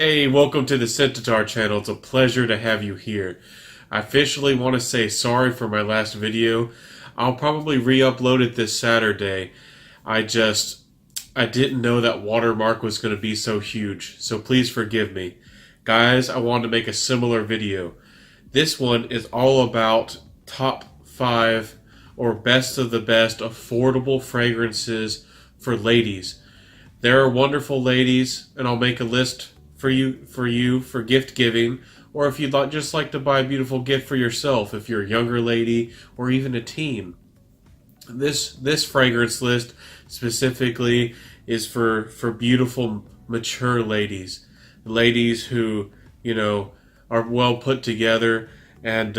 Hey, welcome to the Scentitar channel. It's a pleasure to have you here. I officially want to say sorry for my last video. I'll probably re-upload it this Saturday. I didn't know that watermark was going to be so huge, so please forgive me. Guys, I wanted to make a similar video. This one is all about top 5 or best of the best affordable fragrances for ladies. There are wonderful ladies, and I'll make a list for you for gift giving, or if you'd just like to buy a beautiful gift for yourself, if you're a younger lady or even a teen. This fragrance list specifically is for beautiful mature ladies who are well put together, and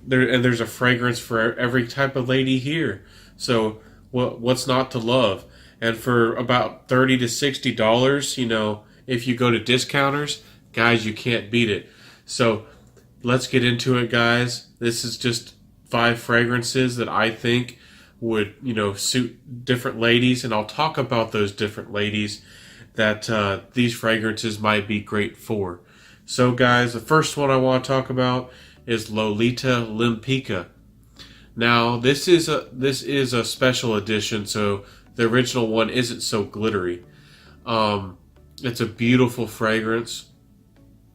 there's a fragrance for every type of lady here. So what's not to love? And for about $30 to $60, if you go to discounters, guys, you can't beat it. So let's get into it, guys. This is just 5 fragrances that I think would, suit different ladies, and I'll talk about those different ladies that these fragrances might be great for. So, guys, the first one I want to talk about is Lolita Limpica. Now, this is a special edition, so the original one isn't so glittery. It's a beautiful fragrance.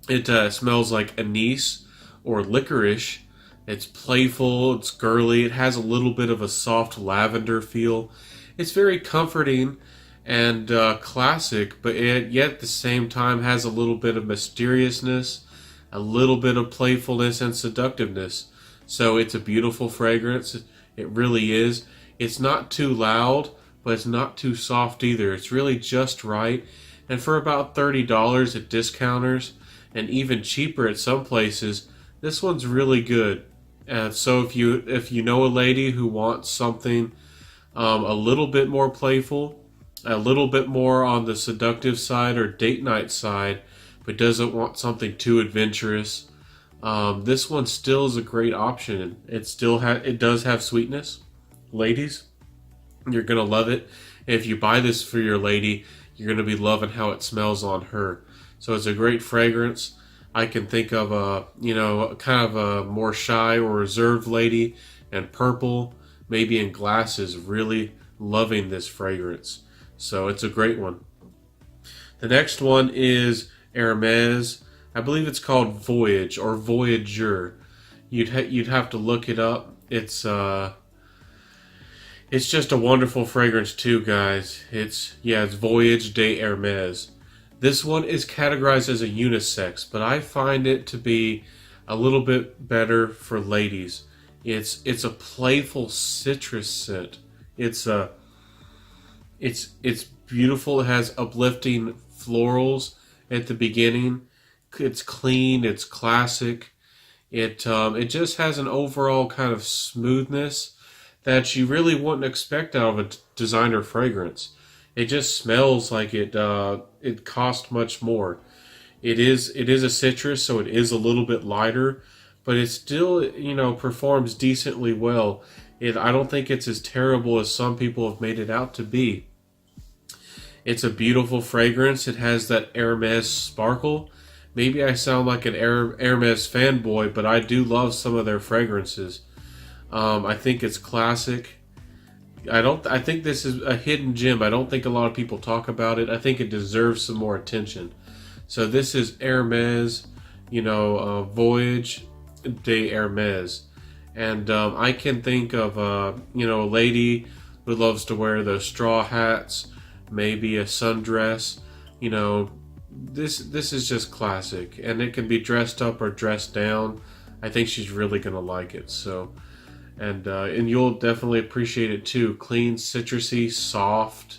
It smells like anise or licorice. It's playful, it's girly, it has a little bit of a soft lavender feel. It's very comforting and classic, but yet at the same time has a little bit of mysteriousness, a little bit of playfulness and seductiveness. So it's a beautiful fragrance. It really is. It's not too loud, but it's not too soft either. It's really just right. And for about $30 at discounters, and even cheaper at some places, this one's really good. And so if you know a lady who wants something a little bit more playful, a little bit more on the seductive side or date night side, but doesn't want something too adventurous, this one still is a great option. It does have sweetness. Ladies, you're gonna love it. And if you buy this for your lady, you're going to be loving how it smells on her. So it's a great fragrance. I can think of kind of a more shy or reserved lady, and purple, maybe in glasses, really loving this fragrance. So it's a great one. The next one is Hermes. I believe it's called Voyage or Voyager. You'd have to look it up. It's just a wonderful fragrance too, guys. It's Voyage de Hermes. This one is categorized as a unisex, but I find it to be a little bit better for ladies. It's a playful citrus scent. It's beautiful. It has uplifting florals at the beginning. It's clean. It's classic. It just has an overall kind of smoothness that you really wouldn't expect out of a designer fragrance. It just smells like it cost much more. It is a citrus, so it is a little bit lighter, but it still performs decently well. I don't think it's as terrible as some people have made it out to be. It's a beautiful fragrance. It has that Hermes sparkle. Maybe I sound like an Hermes fanboy, but I do love some of their fragrances. I think it's classic. I think this is a hidden gem. I don't think a lot of people talk about it. I think it deserves some more attention. So this is Hermes, Voyage de Hermes. And I can think of, a lady who loves to wear those straw hats, maybe a sundress. This is just classic. And it can be dressed up or dressed down. I think she's really going to like it. So... And you'll definitely appreciate it too. Clean, citrusy, soft.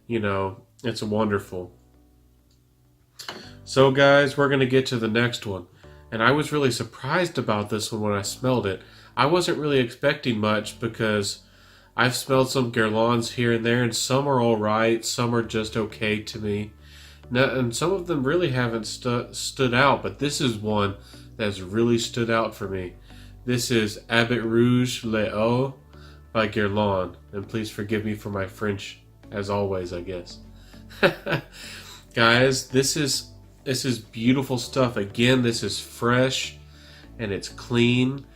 It's wonderful. So guys, we're going to get to the next one. And I was really surprised about this one when I smelled it. I wasn't really expecting much because I've smelled some Guerlains here and there, and some are alright, some are just okay to me. And some of them really haven't stood out, but this is one that's really stood out for me. This is Abbot Rouge Le Haut by Guerlain. And please forgive me for my French, as always, I guess. Guys, this is This is beautiful stuff. Again, this is fresh and it's clean,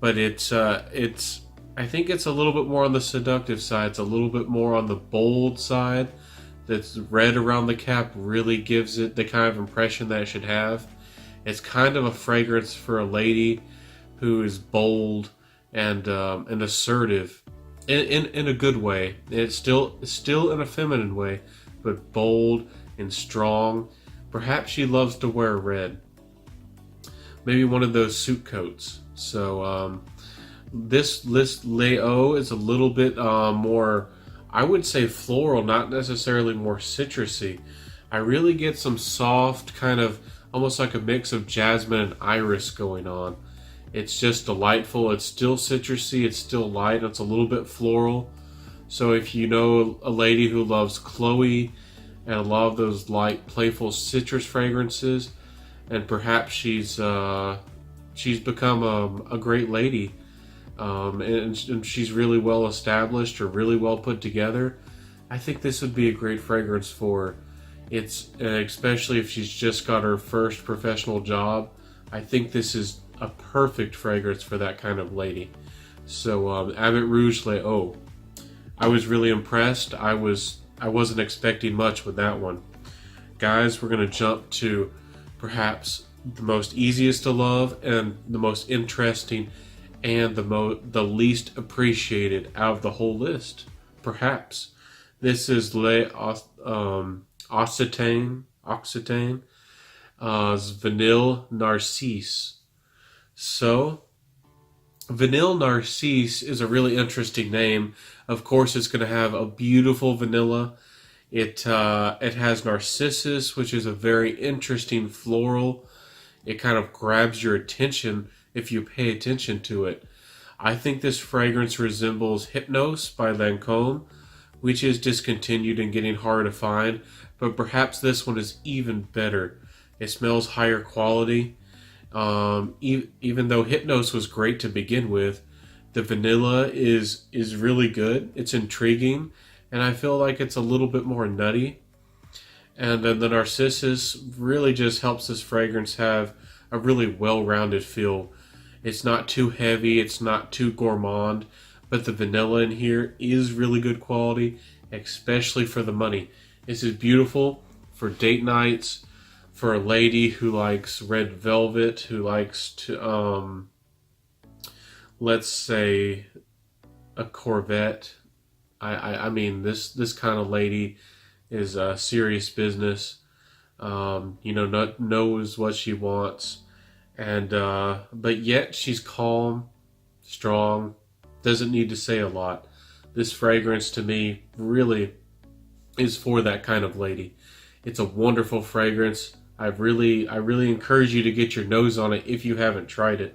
but it's I think it's a little bit more on the seductive side. It's a little bit more on the bold side. That's red around the cap really gives it the kind of impression that it should have. It's kind of a fragrance for a lady who is bold and assertive in a good way. It's still in a feminine way, but bold and strong. Perhaps she loves to wear red. Maybe one of those suit coats. So this list Leo is a little bit more, I would say floral, not necessarily more citrusy. I really get some soft, kind of almost like a mix of jasmine and iris going on. It's just delightful. It's still citrusy, it's still light, it's a little bit floral. So if you know a lady who loves Chloe and a lot of those light, playful citrus fragrances, and perhaps she's become a great lady, and she's really well established or really well put together, I think this would be a great fragrance for her. It's especially if she's just got her first professional job. I think this is a perfect fragrance for that kind of lady. So Abbott Rouge Les Eaux. I was really impressed. I wasn't expecting much with that one. Guys, we're going to jump to perhaps the most easiest to love and the most interesting and the least appreciated out of the whole list. Perhaps. This is Occitane, Vanille Narcisse. So, Vanille Narcisse is a really interesting name. Of course, it's going to have a beautiful vanilla. It has narcissus, which is a very interesting floral. It kind of grabs your attention if you pay attention to it. I think this fragrance resembles Hypnos by Lancôme, which is discontinued and getting harder to find, but perhaps this one is even better. It smells higher quality. Even though Hypnos was great to begin with, the vanilla is really good. It's intriguing, and I feel like it's a little bit more nutty. And then the narcissus really just helps this fragrance have a really well-rounded feel. It's not too heavy, it's not too gourmand, but the vanilla in here is really good quality, especially for the money. This is beautiful for date nights, for a lady who likes red velvet, who likes to, let's say, a Corvette. I mean, this kind of lady is serious business. Knows what she wants, and but yet she's calm, strong, doesn't need to say a lot. This fragrance to me really is for that kind of lady. It's a wonderful fragrance. I really encourage you to get your nose on it if you haven't tried it.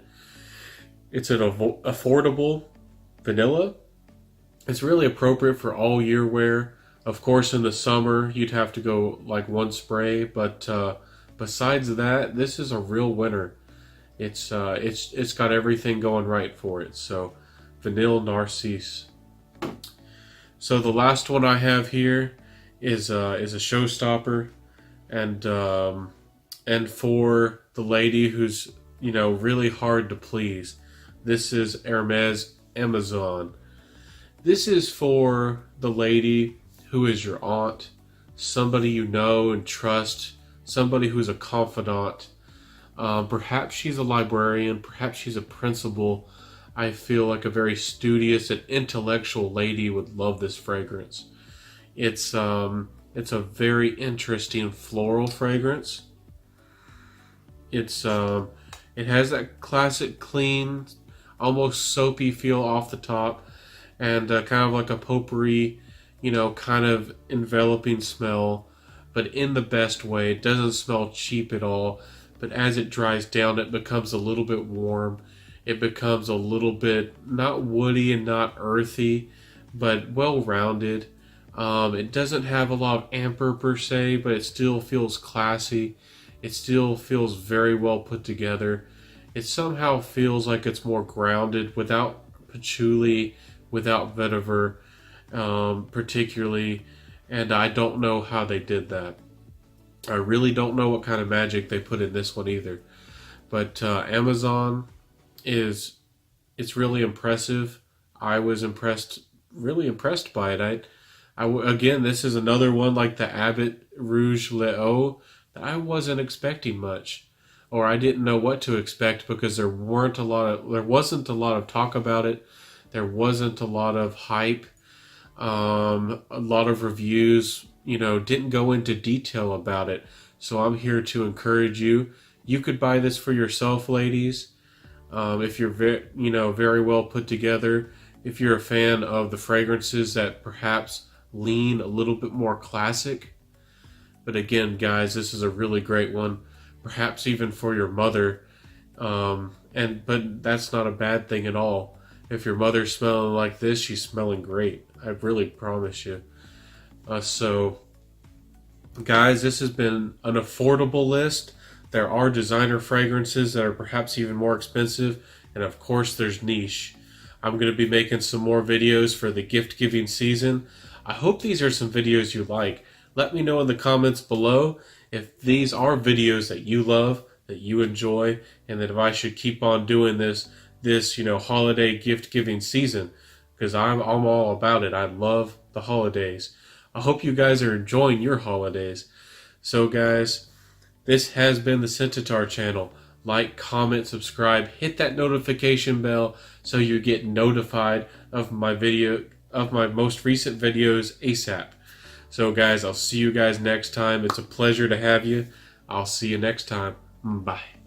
It's an affordable vanilla. It's really appropriate for all year wear. Of course, in the summer, you'd have to go like one spray, but besides that, this is a real winner. It's got everything going right for it. So, Vanille Narcisse. So the last one I have here is a showstopper, and for the lady who's really hard to please. This is Hermes Amazon. This is for the lady who is your aunt, somebody you know and trust, somebody who's a confidant. Perhaps she's a librarian, perhaps she's a principal. I feel like a very studious and intellectual lady would love this fragrance. It's a very interesting floral fragrance. It has that classic clean, almost soapy feel off the top, and kind of like a potpourri, kind of enveloping smell, but in the best way. It doesn't smell cheap at all, but as it dries down, it becomes a little bit warm. It becomes a little bit, not woody and not earthy, but well-rounded. It doesn't have a lot of amber per se, but it still feels classy. It still feels very well put together. It somehow feels like it's more grounded without patchouli, without vetiver, particularly, and I don't know how they did that. I really don't know what kind of magic they put in this one either. But Amazon is it's really impressive. I was really impressed by it. Again, this is another one like the Abbott Rouge Le that I wasn't expecting much, or I didn't know what to expect because there wasn't a lot of talk about it. There wasn't a lot of hype. A lot of reviews, didn't go into detail about it. So I'm here to encourage you. You could buy this for yourself, ladies. If you're very well put together. If you're a fan of the fragrances that perhaps lean a little bit more classic. But again, guys, this is a really great one. Perhaps even for your mother. But that's not a bad thing at all. If your mother's smelling like this, she's smelling great. I really promise you. So, guys, this has been an affordable list. There are designer fragrances that are perhaps even more expensive. And of course, there's niche. I'm going to be making some more videos for the gift giving season. I hope these are some videos you like. Let me know in the comments below if these are videos that you love, that you enjoy, and that if I should keep on doing this holiday gift giving season, because I'm all about it. I love the holidays. I hope you guys are enjoying your holidays. So guys, this has been the Scentitar channel. Like, comment, subscribe, hit that notification bell so you get notified of my most recent videos ASAP. So guys, I'll see you guys next time. It's a pleasure to have you. I'll see you next time. Bye.